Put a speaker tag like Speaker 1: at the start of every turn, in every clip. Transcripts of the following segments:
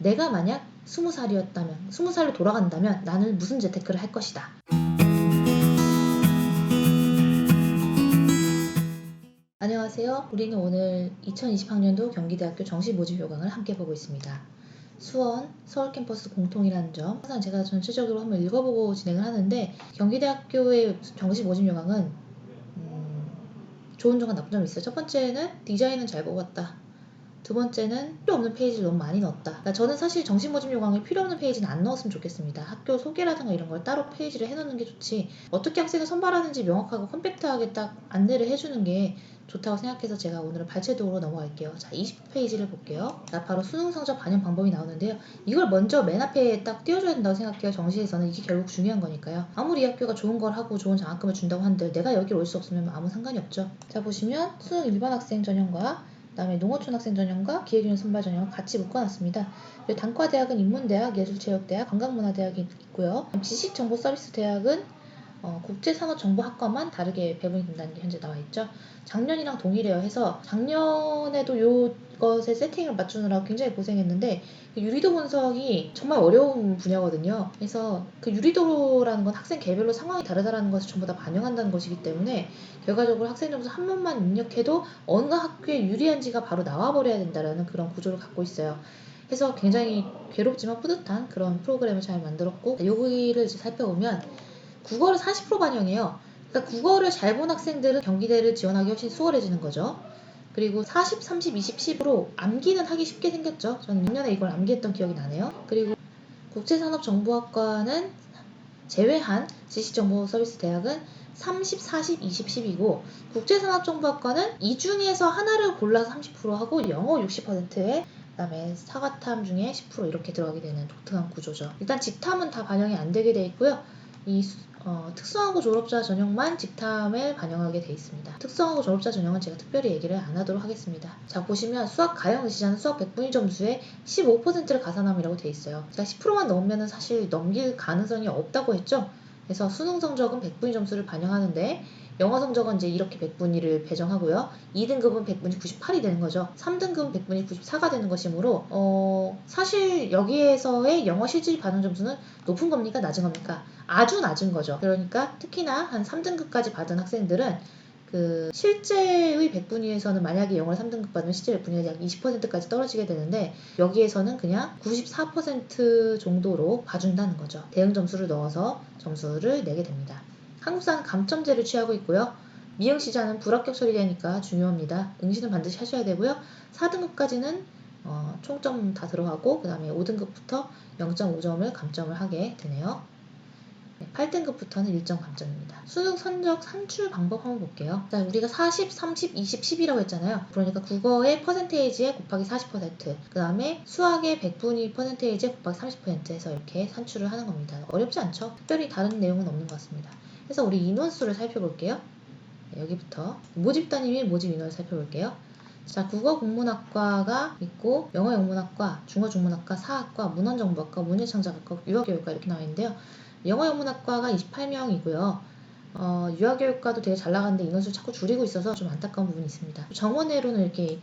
Speaker 1: 내가 만약 20살이었다면, 20살로 돌아간다면 나는 무슨 재테크를 할 것이다. 안녕하세요. 우리는 오늘 2020학년도 경기대학교 정시모집요강을 함께 보고 있습니다. 수원, 서울 캠퍼스 공통이라는 점, 항상 제가 전체적으로 한번 읽어보고 진행을 하는데, 경기대학교의 정시모집요강은 좋은 점과 나쁜 점이 있어요. 첫 번째는 디자인은 잘 뽑았다. 두 번째는 필요 없는 페이지를 너무 많이 넣었다. 그러니까 저는 사실 정시모집 요강에 필요 없는 페이지는 안 넣었으면 좋겠습니다. 학교 소개라든가 이런 걸 따로 페이지를 해놓는 게 좋지, 어떻게 학생을 선발하는지 명확하고 컴팩트하게 딱 안내를 해주는 게 좋다고 생각해서 제가 오늘은 발췌도로 넘어갈게요. 자, 20페이지를 볼게요. 자, 바로 수능 성적 반영 방법이 나오는데요. 이걸 먼저 맨 앞에 딱 띄워줘야 된다고 생각해요. 정시에서는 이게 결국 중요한 거니까요. 아무리 이 학교가 좋은 걸 하고 좋은 장학금을 준다고 한들 내가 여기 올 수 없으면 아무 상관이 없죠. 자, 보시면 수능 일반 학생 전형과 그다음에 농어촌 학생 전형과 기획윤회 선발 전형을 같이 묶어놨습니다. 단과대학은 인문대학, 예술체육대학, 관광문화대학이 있고요. 지식정보서비스대학은 국제산업정보학과만 다르게 배분이 된다는 게 현재 나와 있죠. 작년이랑 동일해요. 해서 작년에도 요것에 세팅을 맞추느라 굉장히 고생했는데, 그 유리도 분석이 정말 어려운 분야거든요. 그래서 그 유리도라는 건 학생 개별로 상황이 다르다는 것을 전부 다 반영한다는 것이기 때문에 결과적으로 학생 점수 한 번만 입력해도 어느 학교에 유리한지가 바로 나와버려야 된다는 그런 구조를 갖고 있어요. 그래서 굉장히 괴롭지만 뿌듯한 그런 프로그램을 잘 만들었고, 여기를 이제 살펴보면 국어를 40% 반영해요. 그러니까 국어를 잘 본 학생들은 경기대를 지원하기 훨씬 수월해지는 거죠. 그리고 40, 30, 20, 10으로 암기는 하기 쉽게 생겼죠. 저는 6년에 이걸 암기했던 기억이 나네요. 그리고 국제산업정보학과는 제외한 지식정보서비스대학은 30, 40, 20, 10이고, 국제산업정보학과는 이 중에서 하나를 골라서 30% 하고 영어 60%에 그다음에 사과탐 중에 10% 이렇게 들어가게 되는 독특한 구조죠. 일단 직탐은 다 반영이 안 되게 돼 있고요. 이 특성화고 졸업자 전형만 직탐에 반영하게 돼 있습니다. 특성화고 졸업자 전형은 제가 특별히 얘기를 안 하도록 하겠습니다. 자, 보시면 수학 가형 의시자는 수학 100분위 점수의 15%를 가산함이라고 돼 있어요. 제가 10%만 넣으면 사실 넘길 가능성이 없다고 했죠. 그래서 수능 성적은 100분위 점수를 반영하는데, 영어 성적은 이제 이렇게 100분위를 배정하고요. 2등급은 100분위 98이 되는 거죠. 3등급은 100분위 94가 되는 것이므로 사실 여기에서의 영어 실질 반응 점수는 높은 겁니까? 낮은 겁니까? 아주 낮은 거죠. 그러니까 특히나 한 3등급까지 받은 학생들은 그 실제의 100분위에서는 만약에 영어를 3등급 받으면 실제 100분위가 약 20%까지 떨어지게 되는데, 여기에서는 그냥 94% 정도로 봐준다는 거죠. 대응 점수를 넣어서 점수를 내게 됩니다. 한국사는 감점제를 취하고 있고요. 미응시자는 불합격 처리되니까 중요합니다. 응시는 반드시 하셔야 되고요. 4등급까지는 총점 다 들어가고, 그 다음에 5등급부터 0.5점을 감점을 하게 되네요. 8등급부터는 1점 감점입니다. 수능 성적 산출 방법 한번 볼게요. 자, 우리가 40, 30, 20, 10이라고 했잖아요. 그러니까 국어의 퍼센테이지에 곱하기 40%, 그 다음에 수학의 100분위 퍼센테이지에 곱하기 30% 해서 이렇게 산출을 하는 겁니다. 어렵지 않죠? 특별히 다른 내용은 없는 것 같습니다. 그래서 우리 인원수를 살펴볼게요. 여기부터 모집 단위 및 모집 인원을 살펴볼게요. 자, 국어 국문학과가 있고, 영어 영문학과, 중어 중문학과, 사학과, 문헌정보학과, 문예창작학과, 유아교육과 이렇게 나와 있는데요. 영어 영문학과가 28명이고요. 유아교육과도 되게 잘 나가는데 인원수를 자꾸 줄이고 있어서 좀 안타까운 부분이 있습니다. 정원외로는 이렇게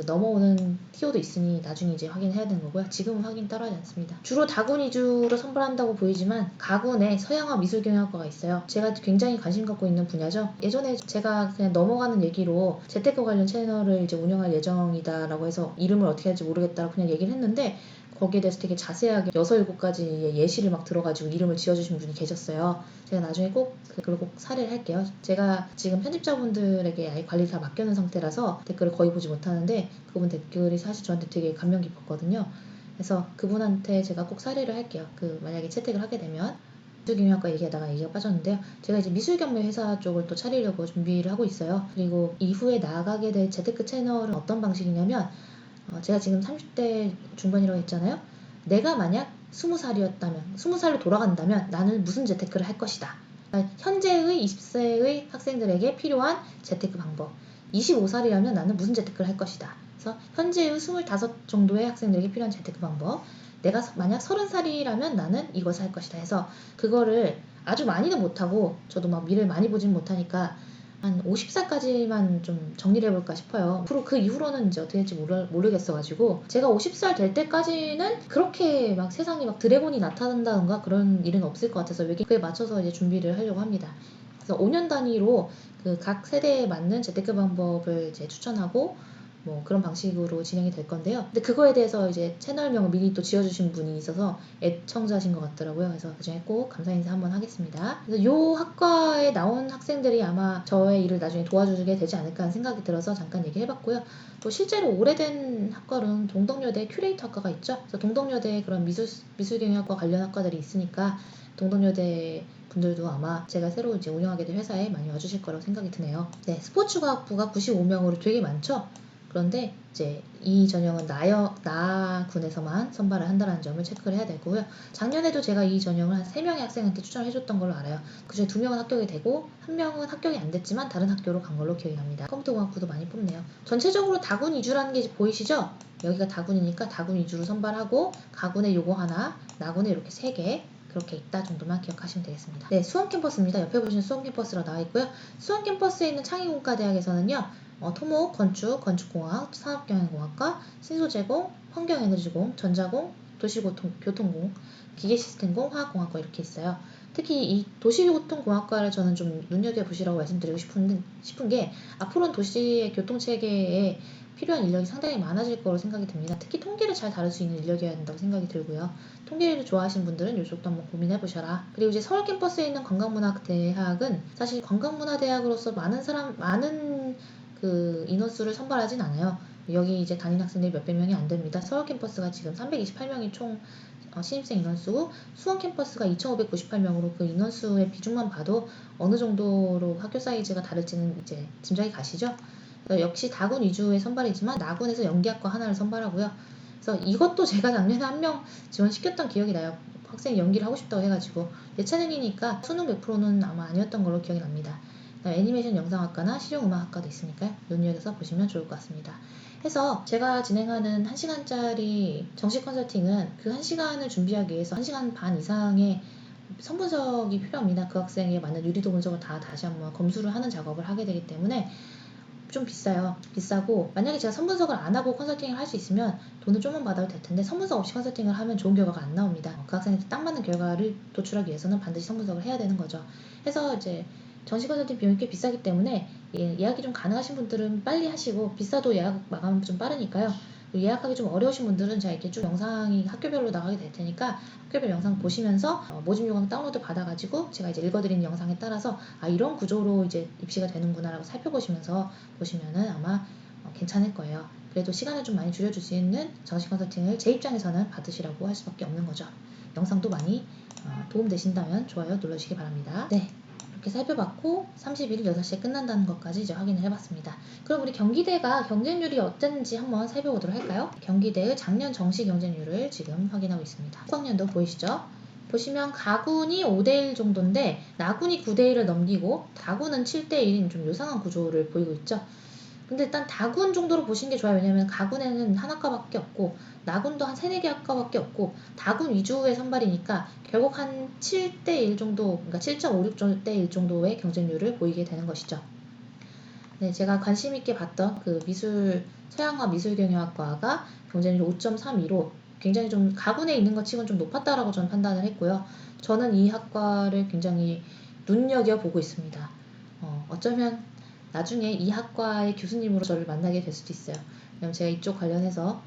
Speaker 1: 넘어오는 티오도 있으니 나중에 이제 확인해야 되는 거고요. 지금은 확인 따로 하지 않습니다. 주로 다군 위주로 선발한다고 보이지만 가군에 서양화 미술경영학과가 있어요. 제가 굉장히 관심 갖고 있는 분야죠. 예전에 제가 그냥 넘어가는 얘기로 재테크 관련 채널을 이제 운영할 예정이다라고 해서 이름을 어떻게 할지 모르겠다라고 그냥 얘기를 했는데, 거기에 대해서 되게 자세하게 6, 7가지의 예시를 막 들어가지고 이름을 지어주신 분이 계셨어요. 제가 나중에 꼭 그걸 꼭 사례를 할게요. 제가 지금 편집자분들에게 아예 관리를 다 맡겨놓은 상태라서 댓글을 거의 보지 못하는데, 그분 댓글이 사실 저한테 되게 감명 깊었거든요. 그래서 그분한테 제가 꼭 사례를 할게요. 만약에 채택을 하게 되면. 미술경영학과 얘기하다가 얘기가 빠졌는데요. 제가 이제 미술경매 회사 쪽을 또 차리려고 준비를 하고 있어요. 그리고 이후에 나아가게 될 재테크 채널은 어떤 방식이냐면, 제가 지금 30대 중반이라고 했잖아요. 내가 만약 20살이었다면, 20살로 돌아간다면 나는 무슨 재테크를 할 것이다. 그러니까 현재의 20세의 학생들에게 필요한 재테크 방법. 25살이라면 나는 무슨 재테크를 할 것이다. 그래서 현재의 25 정도의 학생들에게 필요한 재테크 방법. 내가 만약 30살이라면 나는 이것을 할 것이다 해서, 그거를 아주 많이는 못하고, 저도 막 미래를 많이 보진 못하니까 한 50살까지만 좀 정리를 해볼까 싶어요. 앞으로 그 이후로는 이제 어떻게 될지 모르겠어가지고 제가 50살 될 때까지는 그렇게 막 세상에 막 드래곤이 나타난다던가 그런 일은 없을 것 같아서 그에 맞춰서 이제 준비를 하려고 합니다. 그래서 5년 단위로 그 각 세대에 맞는 재테크 방법을 이제 추천하고 뭐 그런 방식으로 진행이 될 건데요. 근데 그거에 대해서 이제 채널명을 미리 또 지어주신 분이 있어서 애청자신 것 같더라고요. 그래서 그중에 꼭 감사 인사 한번 하겠습니다. 그래서 요 학과에 나온 학생들이 아마 저의 일을 나중에 도와주게 되지 않을까 하는 생각이 들어서 잠깐 얘기해봤고요. 또 실제로 오래된 학과는 동덕여대 큐레이터 학과가 있죠. 그래서 동덕여대에 그런 미술경영학과 관련 학과들이 있으니까 동덕여대 분들도 아마 제가 새로 이제 운영하게 될 회사에 많이 와주실 거라고 생각이 드네요. 네, 스포츠과학부가 95명으로 되게 많죠. 그런데 이제 이 전형은 나군에서만 선발을 한다는 점을 체크를 해야 되고요. 작년에도 제가 이 전형을 한 3명의 학생한테 추천을 해줬던 걸로 알아요. 그중에 2명은 합격이 되고 1명은 합격이 안 됐지만 다른 학교로 간 걸로 기억이 납니다. 컴퓨터공학부도 많이 뽑네요. 전체적으로 다군 위주라는 게 보이시죠? 여기가 다군이니까 다군 위주로 선발하고 가군에 요거 하나, 나군에 이렇게 3개 그렇게 있다 정도만 기억하시면 되겠습니다. 네, 수원 캠퍼스입니다. 옆에 보시는 수원 캠퍼스로 나와 있고요. 수원 캠퍼스에 있는 창의공과대학에서는요. 토목, 건축, 건축공학, 산업경영공학과, 신소재공, 환경에너지공, 전자공, 도시교통공, 기계시스템공, 화학공학과 이렇게 있어요. 특히 이 도시교통공학과를 저는 좀 눈여겨보시라고 말씀드리고 싶은 게 앞으로는 도시의 교통체계에 필요한 인력이 상당히 많아질 거로 생각이 듭니다. 특히 통계를 잘 다룰 수 있는 인력이어야 된다고 생각이 들고요. 통계를 좋아하시는 분들은 이쪽도 한번 고민해보셔라. 그리고 이제 서울 캠퍼스에 있는 관광문화대학은 사실 관광문화대학으로서 많은 그 인원수를 선발하진 않아요. 여기 이제 다니는 학생들이 몇백 명이 안 됩니다. 서울 캠퍼스가 지금 328명이 총 신입생 인원수고 수원 캠퍼스가 2,598명으로 그 인원수의 비중만 봐도 어느 정도로 학교 사이즈가 다를지는 이제 짐작이 가시죠? 역시 다군 위주의 선발이지만 나군에서 연기학과 하나를 선발하고요. 그래서 이것도 제가 작년에 한 명 지원시켰던 기억이 나요. 학생이 연기를 하고 싶다고 해가지고 예체능이니까 수능 100%는 아마 아니었던 걸로 기억이 납니다. 애니메이션 영상학과나 실용음악학과도 있으니까요. 눈여겨서 보시면 좋을 것 같습니다. 해서 제가 진행하는 1시간짜리 정식 컨설팅은 그 1시간을 준비하기 위해서 1시간 반 이상의 선분석이 필요합니다. 그 학생에 맞는 유리도 분석을 다시 한번 검수를 하는 작업을 하게 되기 때문에 좀 비싸요. 비싸고 만약에 제가 선분석을 안 하고 컨설팅을 할 수 있으면 돈을 좀만 받아도 될 텐데 선분석 없이 컨설팅을 하면 좋은 결과가 안 나옵니다. 그 학생한테 딱 맞는 결과를 도출하기 위해서는 반드시 선분석을 해야 되는 거죠. 해서 이제 정식 컨설팅 비용이 꽤 비싸기 때문에 예약이 좀 가능하신 분들은 빨리 하시고 비싸도 예약 마감은 좀 빠르니까요. 예약하기 좀 어려우신 분들은 제가 이렇게 쭉 영상이 학교별로 나가게 될 테니까 학교별 영상 보시면서 모집 요강 다운로드 받아가지고 제가 이제 읽어드리는 영상에 따라서 이런 구조로 이제 입시가 되는구나라고 살펴보시면서 보시면은 아마 괜찮을 거예요. 그래도 시간을 좀 많이 줄여줄 수 있는 정식 컨설팅을 제 입장에서는 받으시라고 할 수밖에 없는 거죠. 영상도 많이 도움되신다면 좋아요 눌러주시기 바랍니다. 네. 이렇게 살펴봤고 31일 6시에 끝난다는 것까지 이제 확인을 해봤습니다. 그럼 우리 경기대가 경쟁률이 어땠는지 한번 살펴보도록 할까요? 경기대의 작년 정시 경쟁률을 지금 확인하고 있습니다. 수학년도 보이시죠? 보시면 가군이 5대1 정도인데 나군이 9대1을 넘기고 다군은 7대1인 좀 요상한 구조를 보이고 있죠. 근데 일단 다군 정도로 보시는 게 좋아요. 왜냐면 가군에는 한 학과밖에 없고 나군도 한 3-4개 학과밖에 없고 다군 위주의 선발이니까 결국 한 7대1 정도, 그러니까 7.56대1 정도의 경쟁률을 보이게 되는 것이죠. 네, 제가 관심 있게 봤던 그 서양화 미술경영학과가 경쟁률 5.32로 굉장히 좀 가군에 있는 것 치고는 좀 높았다라고 저는 판단을 했고요. 저는 이 학과를 굉장히 눈여겨보고 있습니다. 어쩌면 나중에 이 학과의 교수님으로 저를 만나게 될 수도 있어요. 왜냐면 제가 이쪽 관련해서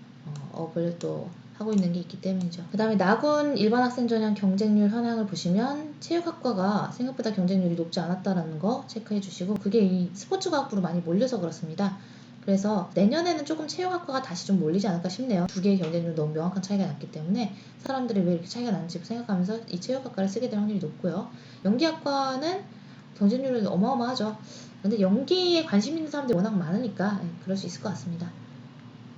Speaker 1: 업을 또 하고 있는 게 있기 때문이죠. 그 다음에 나군 일반 학생 전형 경쟁률 현황을 보시면 체육학과가 생각보다 경쟁률이 높지 않았다라는 거 체크해 주시고 그게 이 스포츠과학부로 많이 몰려서 그렇습니다. 그래서 내년에는 조금 체육학과가 다시 좀 몰리지 않을까 싶네요. 두 개의 경쟁률 너무 명확한 차이가 났기 때문에 사람들이 왜 이렇게 차이가 나는지 생각하면서 이 체육학과를 쓰게 될 확률이 높고요. 연기학과는 경쟁률은 어마어마하죠. 근데 연기에 관심 있는 사람들이 워낙 많으니까 그럴 수 있을 것 같습니다.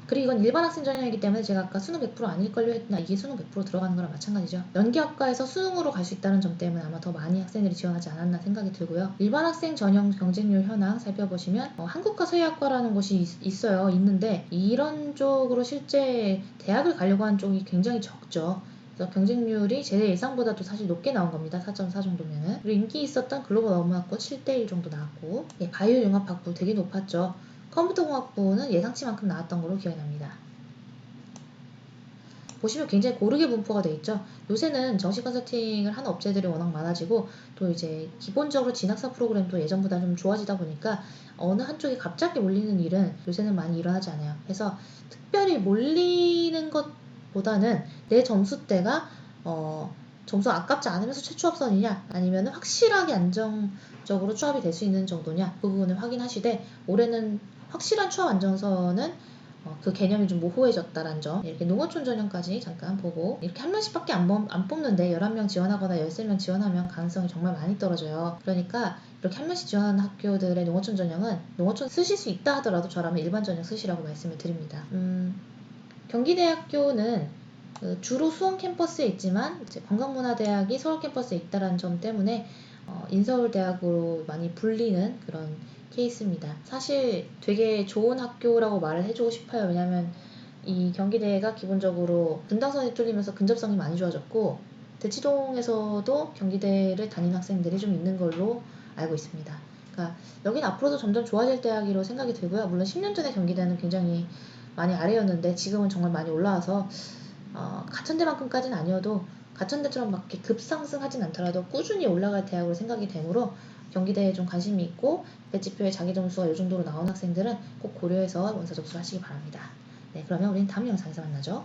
Speaker 1: 그리고 이건 일반 학생 전형이기 때문에 제가 아까 수능 100% 아닐걸요 했나 이게 수능 100% 들어가는 거랑 마찬가지죠. 연기학과에서 수능으로 갈 수 있다는 점 때문에 아마 더 많이 학생들이 지원하지 않았나 생각이 들고요. 일반 학생 전형 경쟁률 현황 살펴보시면 한국과 서예학과라는 곳이 있어요. 있는데 이런 쪽으로 실제 대학을 가려고 하는 쪽이 굉장히 적죠. 그래서 경쟁률이 제 예상보다도 사실 높게 나온 겁니다. 4.4 정도면은. 그리고 인기 있었던 글로벌 어문학부 7대1 정도 나왔고, 예, 바이오융합학부 되게 높았죠. 컴퓨터공학부는 예상치만큼 나왔던 걸로 기억이 납니다. 보시면 굉장히 고르게 분포가 돼 있죠. 요새는 정시 컨설팅을 하는 업체들이 워낙 많아지고, 또 이제 기본적으로 진학사 프로그램도 예전보다 좀 좋아지다 보니까 어느 한쪽에 갑자기 몰리는 일은 요새는 많이 일어나지 않아요. 그래서 특별히 몰리는 것보다는 내 점수대가 점수 아깝지 않으면서 최초합선이냐, 아니면 확실하게 안정적으로 추합이 될 수 있는 정도냐, 그 부분을 확인하시되, 올해는 확실한 추합 안정선은 그 개념이 좀 모호해졌다는 점. 이렇게 농어촌 전형까지 잠깐 보고, 이렇게 한 명씩밖에 안 뽑는데 11명 지원하거나 13명 지원하면 가능성이 정말 많이 떨어져요. 그러니까 이렇게 한 명씩 지원하는 학교들의 농어촌 전형은 농어촌 쓰실 수 있다 하더라도 저라면 일반 전형 쓰시라고 말씀을 드립니다. 경기대학교는 주로 수원 캠퍼스에 있지만 이제 관광문화대학이 서울 캠퍼스에 있다는 점 때문에 인서울대학으로 많이 불리는 그런 케이스입니다. 사실 되게 좋은 학교라고 말을 해주고 싶어요. 왜냐하면 이 경기대가 기본적으로 분당선이 뚫리면서 근접성이 많이 좋아졌고, 대치동에서도 경기대를 다니는 학생들이 좀 있는 걸로 알고 있습니다. 그러니까 여기는 앞으로도 점점 좋아질 대학이라고 생각이 들고요. 물론 10년 전에 경기대는 굉장히 많이 아래였는데 지금은 정말 많이 올라와서 가천대만큼까지는 아니어도 가천대처럼 막 이렇게 급상승하진 않더라도 꾸준히 올라갈 대학으로 생각이 되므로 경기대에 좀 관심이 있고 배치표에 자기 점수가 이 정도로 나온 학생들은 꼭 고려해서 원서 접수를 하시기 바랍니다. 네, 그러면 우리는 다음 영상에서 만나죠.